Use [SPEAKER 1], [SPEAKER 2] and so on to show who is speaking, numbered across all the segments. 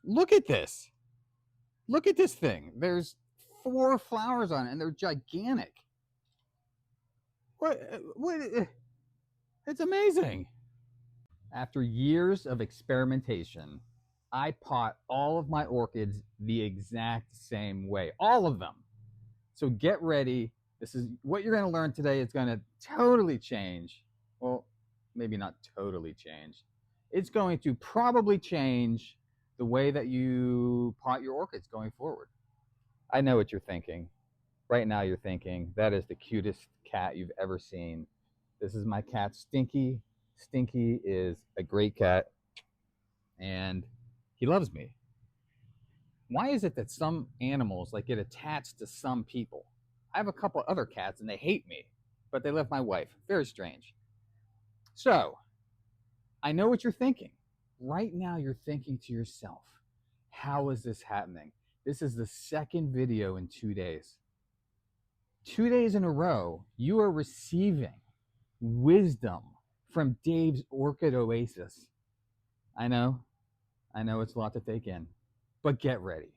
[SPEAKER 1] Look at this. Look at this thing. There's 4 flowers on it, and they're gigantic. What? It's amazing. After years of experimentation, I pot all of my orchids the exact same way. All of them. So get ready. This is what you're going to learn today. It's going to totally change. Well, maybe not totally change. It's going to probably change the way that you pot your orchids going forward. I know what you're thinking. Right now you're thinking, that is the cutest cat you've ever seen. This is my cat, Stinky. Stinky is a great cat, and he loves me. Why is it that some animals like get attached to some people? I have a couple other cats, and they hate me, but they love my wife. Very strange. So, I know what you're thinking. Right now you're thinking to yourself, how is this happening? This is the second video in 2 days. 2 days in a row, you are receiving wisdom from Dave's Orchid Oasis. I know it's a lot to take in, but get ready.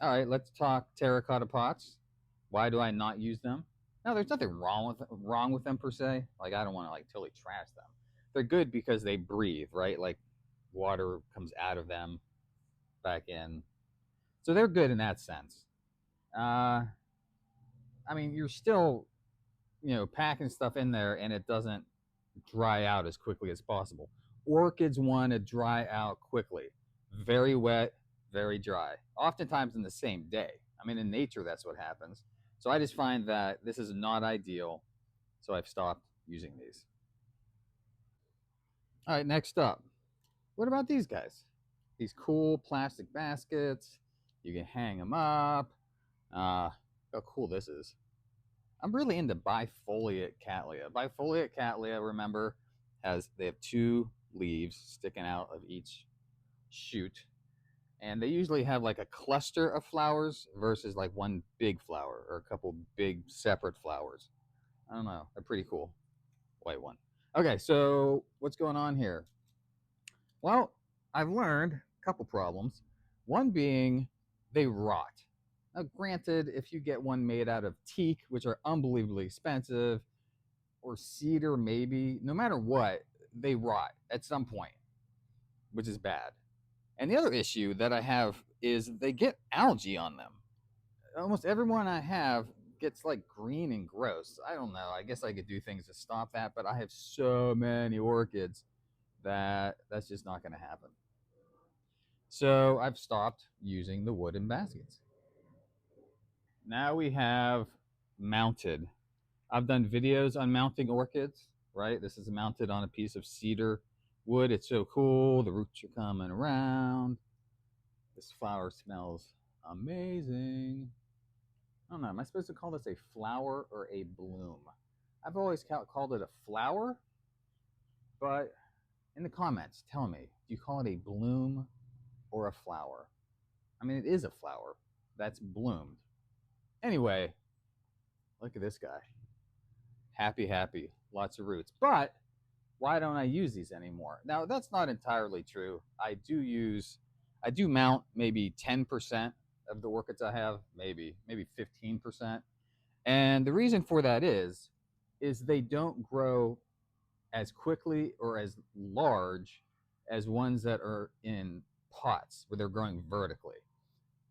[SPEAKER 1] All right, let's talk terracotta pots. Why do I not use them? No, there's nothing wrong with them per se. Like, I don't want to like totally trash them. They're good because they breathe, right? Like water comes out of them back in. So they're good in that sense. I mean, you're still, packing stuff in there and it doesn't dry out as quickly as possible. Orchids want to dry out quickly. Very wet, very dry. Oftentimes in the same day. I mean, in nature, that's what happens. So I just find that this is not ideal. So I've stopped using these. All right, next up. What about these guys? These cool plastic baskets. You can hang them up. How cool this is. I'm really into bifoliate cattleya. Bifoliate cattleya, remember, they have 2 leaves sticking out of each shoot. And they usually have like a cluster of flowers versus like one big flower or a couple big separate flowers. I don't know. They're pretty cool. White one. Okay, so what's going on here? Well, I've learned a couple problems. One being they rot. Now, granted, if you get one made out of teak, which are unbelievably expensive, or cedar, maybe, no matter what, they rot at some point, which is bad. And the other issue that I have is they get algae on them. Almost everyone I have gets like green and gross. I don't know. I guess I could do things to stop that, but I have so many orchids that that's just not going to happen. So I've stopped using the wooden baskets. Now we have mounted. I've done videos on mounting orchids, right? This is mounted on a piece of cedar wood. It's so cool. The roots are coming around. This flower smells amazing. I don't know. Am I supposed to call this a flower or a bloom? I've always called it a flower, but in the comments, tell me, do you call it a bloom or a flower? I mean, it is a flower that's bloomed. Anyway, look at this guy. Happy, happy, lots of roots. But why don't I use these anymore? Now, that's not entirely true. I do mount maybe 10% of the orchids I have, maybe 15%. And the reason for that is they don't grow as quickly or as large as ones that are in pots where they're growing vertically.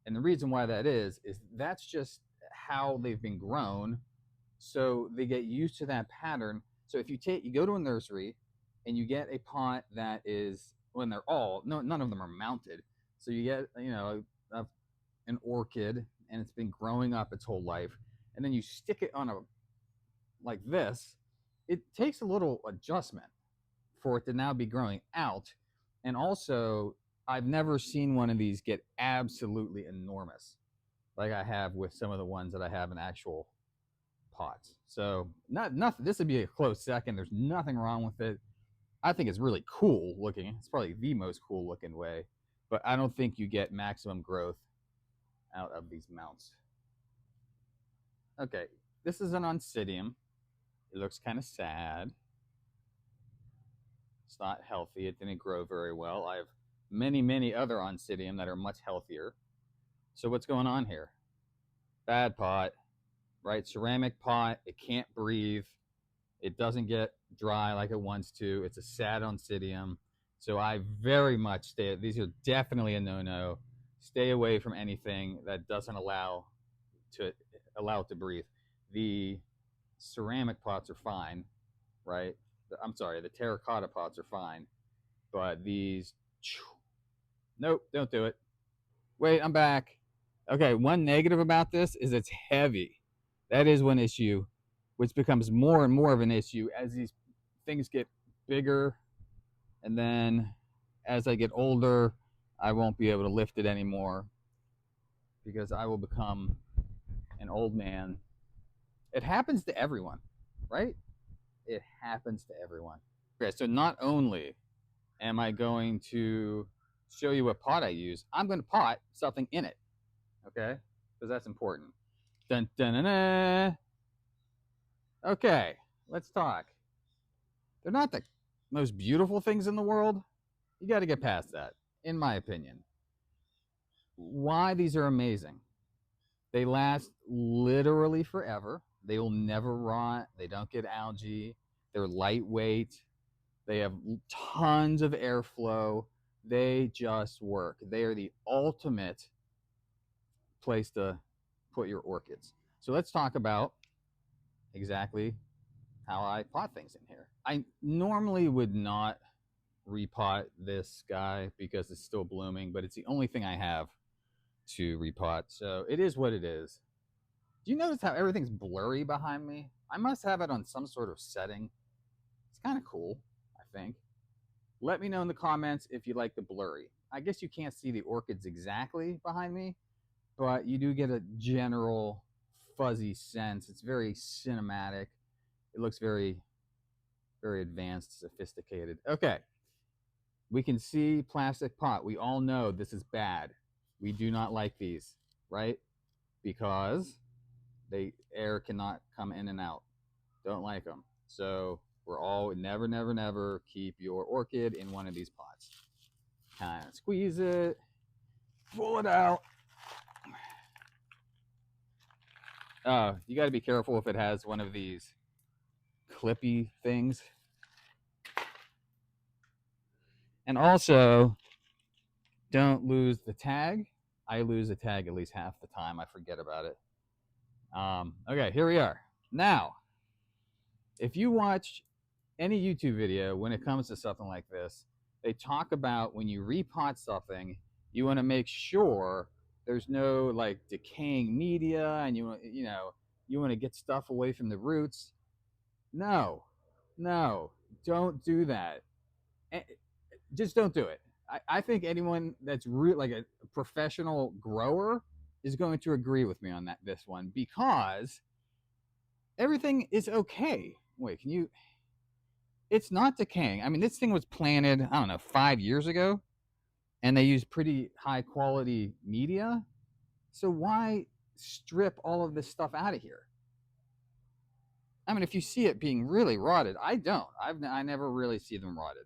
[SPEAKER 1] And the reason why that is that's just how they've been grown. So they get used to that pattern. So if you go to a nursery and you get a pot that is, when they're none of them are mounted. So you get, an orchid and it's been growing up its whole life. And then you stick it on like this, it takes a little adjustment for it to now be growing out. And also, I've never seen one of these get absolutely enormous like I have with some of the ones that I have in actual pots. So nothing. This would be a close second. There's nothing wrong with it. I think it's really cool looking. It's probably the most cool looking way, but I don't think you get maximum growth out of these mounts. Okay, this is an oncidium. It looks kind of sad. It's not healthy. It didn't grow very well. I have many other Oncidium that are much healthier. So what's going on here? Bad pot, right? Ceramic pot. It can't breathe. It doesn't get dry like it wants to. It's a sad Oncidium. So I very much stay. These are definitely a no-no. Stay away from anything that doesn't allow it to breathe. The ceramic pots are fine, right? I'm sorry, the terracotta pots are fine, but these, nope, don't do it. Wait, I'm back. Okay, one negative about this is it's heavy. That is one issue, which becomes more and more of an issue as these things get bigger, and then as I get older, I won't be able to lift it anymore because I will become an old man. It happens to everyone, right? It happens to everyone. Okay, so not only am I going to show you what pot I use, I'm going to pot something in it, okay? Because that's important. Dun, dun, dun, dun. Okay, let's talk. They're not the most beautiful things in the world. You got to get past that, in my opinion. Why these are amazing. They last literally forever. They will never rot. They don't get algae. They're lightweight. They have tons of airflow. They just work. They are the ultimate place to put your orchids. So let's talk about exactly how I pot things in here. I normally would not repot this guy because it's still blooming, but it's the only thing I have to repot. So it is what it is. Do you notice how everything's blurry behind me? I must have it on some sort of setting. It's kind of cool, I think. Let me know in the comments if you like the blurry. I guess you can't see the orchids exactly behind me, but you do get a general fuzzy sense. It's very cinematic. It looks very, very advanced, sophisticated. Okay, we can see plastic pot. We all know this is bad. We do not like these, right? Because air cannot come in and out. Don't like them. So we're all never keep your orchid in one of these pots. Kind of squeeze it, pull it out. You got to be careful if it has one of these clippy things. And also, don't lose the tag. I lose the tag at least half the time. I forget about it. Okay, here we are. Now, if you watch any YouTube video when it comes to something like this, they talk about when you repot something, you want to make sure there's no like decaying media, and you want to get stuff away from the roots. No, don't do that. Just don't do it. I think anyone that's like a professional grower is going to agree with me on this one, because everything is okay. Wait, can you? It's not decaying. I mean, this thing was planted, I don't know, 5 years ago, and they used pretty high quality media. So why strip all of this stuff out of here? I mean, if you see it being really rotted, I don't. I never really see them rotted.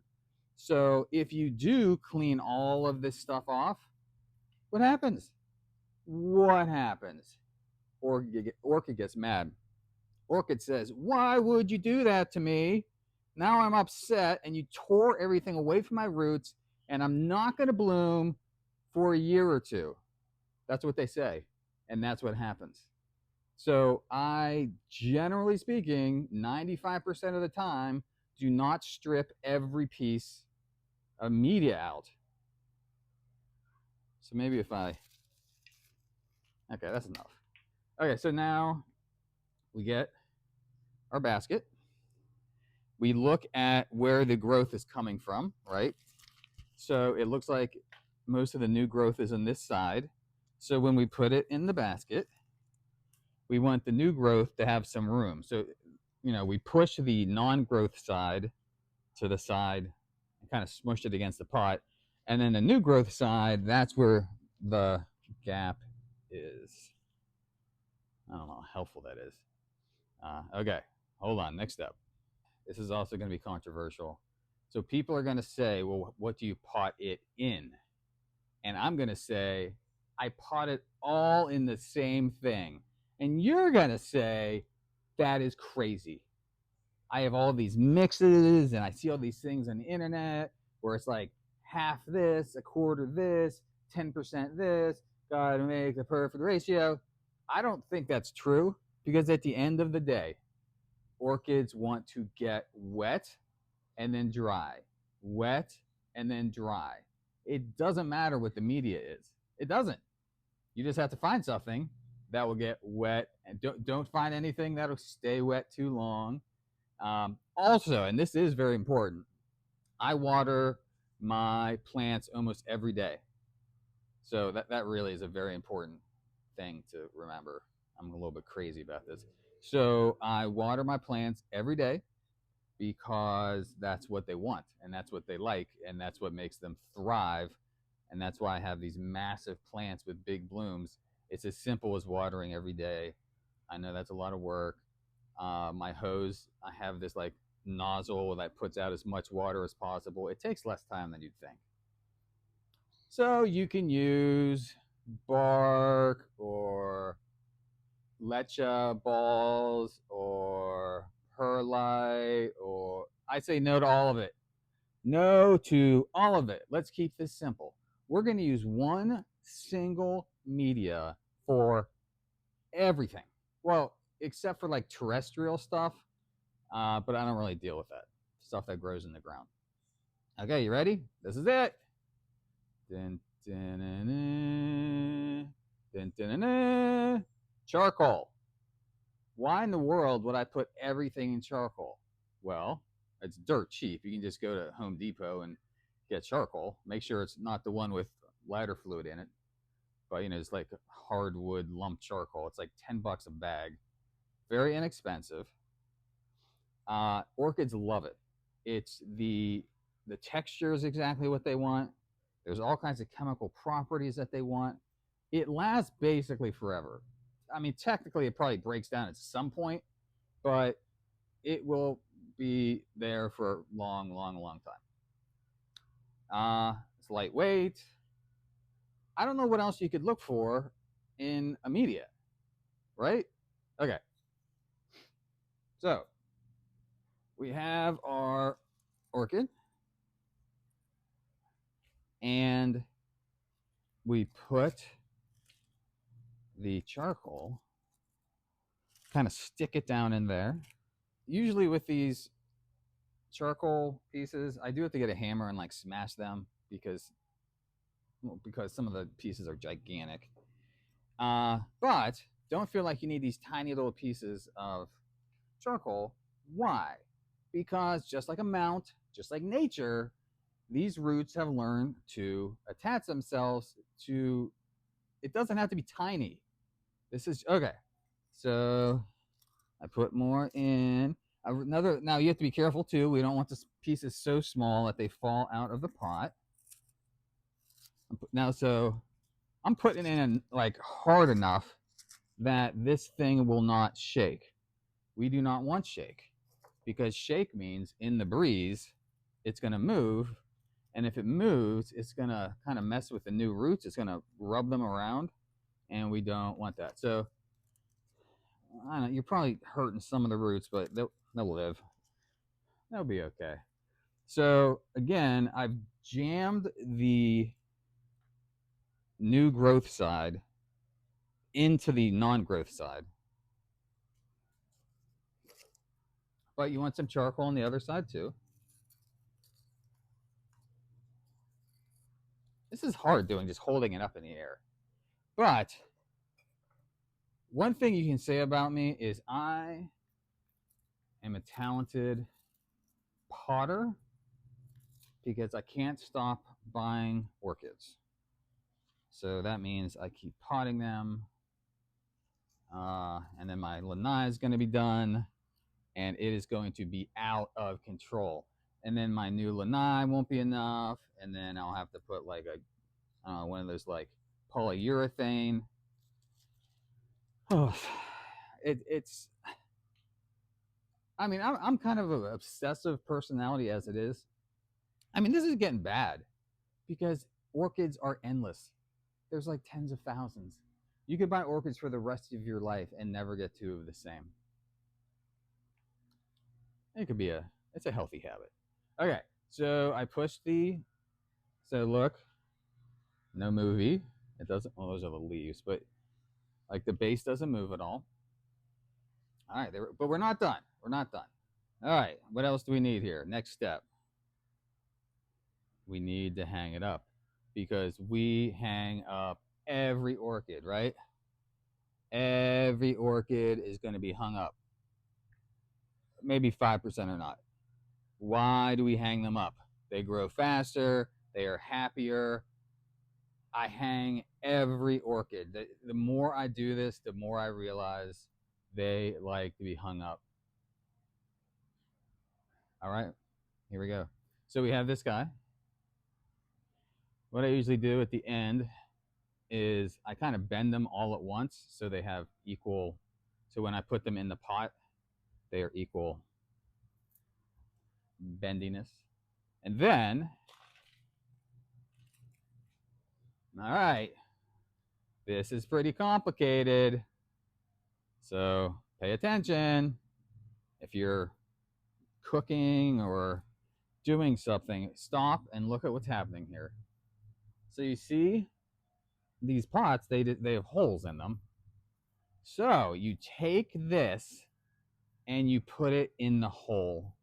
[SPEAKER 1] So if you do clean all of this stuff off, what happens? What happens? Orchid gets mad. Orchid says, "Why would you do that to me? Now I'm upset, and you tore everything away from my roots, and I'm not going to bloom for a year or two." That's what they say, and that's what happens. So I, generally speaking, 95% of the time, do not strip every piece of media out. So maybe if I, okay, that's enough. Okay, so now we get our basket. We look at where the growth is coming from, right? So it looks like most of the new growth is on this side. So when we put it in the basket, we want the new growth to have some room. So, we push the non-growth side to the side and kind of smush it against the pot. And then the new growth side, that's where the gap is. I don't know how helpful that is. Okay, hold on, next step. This is also going to be controversial. So people are going to say, well, what do you pot it in? And I'm going to say, I pot it all in the same thing. And you're going to say, that is crazy. I have all these mixes and I see all these things on the internet where it's like half this, a quarter this, 10% this, gotta make the perfect ratio. I don't think that's true because at the end of the day, orchids want to get wet and then dry, wet and then dry. It doesn't matter what the media is. It doesn't. You just have to find something that will get wet, and don't find anything that'll stay wet too long. Also, and this is very important, I water my plants almost every day. So that really is a very important thing to remember. I'm a little bit crazy about this. So I water my plants every day because that's what they want and that's what they like and that's what makes them thrive. And that's why I have these massive plants with big blooms. It's as simple as watering every day. I know that's a lot of work. My hose, I have this like nozzle that puts out as much water as possible. It takes less time than you'd think. So you can use bark or lecha balls or perlite, or I say no to all of it. No to all of it. Let's keep this simple. We're going to use one single media for everything. Well, except for like terrestrial stuff, but I don't really deal with that stuff that grows in the ground. Okay, you ready? This is it. Dun, dun, dun, dun, dun. Charcoal. Why in the world would I put everything in charcoal? Well, it's dirt cheap. You can just go to Home Depot and get charcoal. Make sure it's not the one with lighter fluid in it. But it's like hardwood lump charcoal. It's like $10 a bag. Very inexpensive. Orchids love it. It's the texture is exactly what they want. There's all kinds of chemical properties that they want. It lasts basically forever. I mean, technically, it probably breaks down at some point, but it will be there for a long, long, long time. It's lightweight. I don't know what else you could look for in a media, right? Okay. So we have our orchid, and we put the charcoal, kind of stick it down in there. Usually with these charcoal pieces, I do have to get a hammer and like smash them because some of the pieces are gigantic. But don't feel like you need these tiny little pieces of charcoal. Why? Because just like a mount, just like nature, these roots have learned to attach themselves to, it doesn't have to be tiny. This is okay. So I put more in. Another, now you have to be careful too. We don't want the pieces so small that they fall out of the pot. Now, so I'm putting it in like hard enough that this thing will not shake. We do not want shake because shake means in the breeze, it's going to move. And if it moves, it's going to kind of mess with the new roots. It's going to rub them around. And we don't want that. So I don't know, you're probably hurting some of the roots, but they'll live. They'll be okay. So again, I've jammed the new growth side into the non-growth side. But you want some charcoal on the other side too. This is hard doing, just holding it up in the air. But one thing you can say about me is I am a talented potter because I can't stop buying orchids. So that means I keep potting them. And then my lanai is going to be done. And it is going to be out of control. And then my new lanai won't be enough. And then I'll have to put like one of those like polyurethane. Oh, it's. I mean, I'm kind of an obsessive personality as it is. I mean, this is getting bad because orchids are endless. There's like tens of thousands. You could buy orchids for the rest of your life and never get two of the same. It could be it's a healthy habit. Okay, so I pushed so look, no movie. It doesn't, well, those are the leaves, but like the base doesn't move at all. All right, but we're not done. We're not done. All right, what else do we need here? Next step. We need to hang it up because we hang up every orchid, right? Every orchid is going to be hung up. Maybe 5% or not. Why do we hang them up? They grow faster, they are happier. I hang every orchid. The more I do this, the more I realize they like to be hung up. All right, here we go. So we have this guy. What I usually do at the end is I kind of bend them all at once so they have equal, so when I put them in the pot, they are equal bendiness. And then, all right, this is pretty complicated. So pay attention. If you're cooking or doing something, stop and look at what's happening here. So you see these pots, they have holes in them. So you take this and you put it in the hole.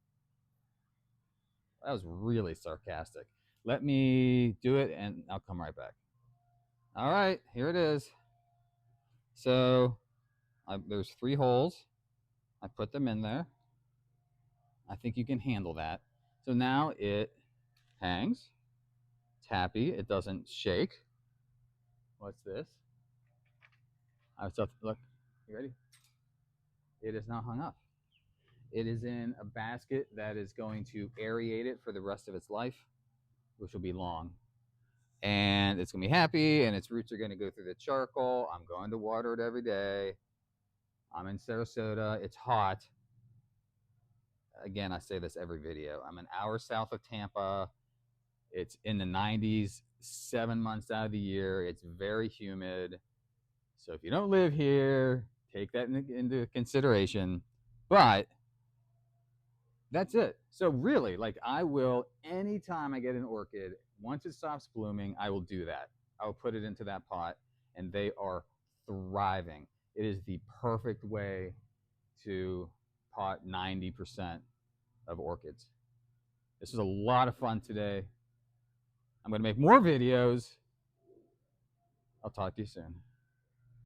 [SPEAKER 1] That was really sarcastic. Let me do it and I'll come right back. All right, here it is. So there's 3 holes. I put them in there. I think you can handle that. So now it hangs. It's happy. It doesn't shake. What's this? Look, you ready? It is not hung up. It is in a basket that is going to aerate it for the rest of its life, which will be long. And it's going to be happy, and its roots are going to go through the charcoal. I'm going to water it every day. I'm in Sarasota. It's hot. Again, I say this every video. I'm an hour south of Tampa. It's in the 90s 7 months out of the year. It's very humid. So if you don't live here, take that into consideration. But that's it. So really, like, I will, anytime I get an orchid, once it stops blooming, I will do that. I will put it into that pot, and they are thriving. It is the perfect way to pot 90% of orchids. This was a lot of fun today. I'm going to make more videos. I'll talk to you soon.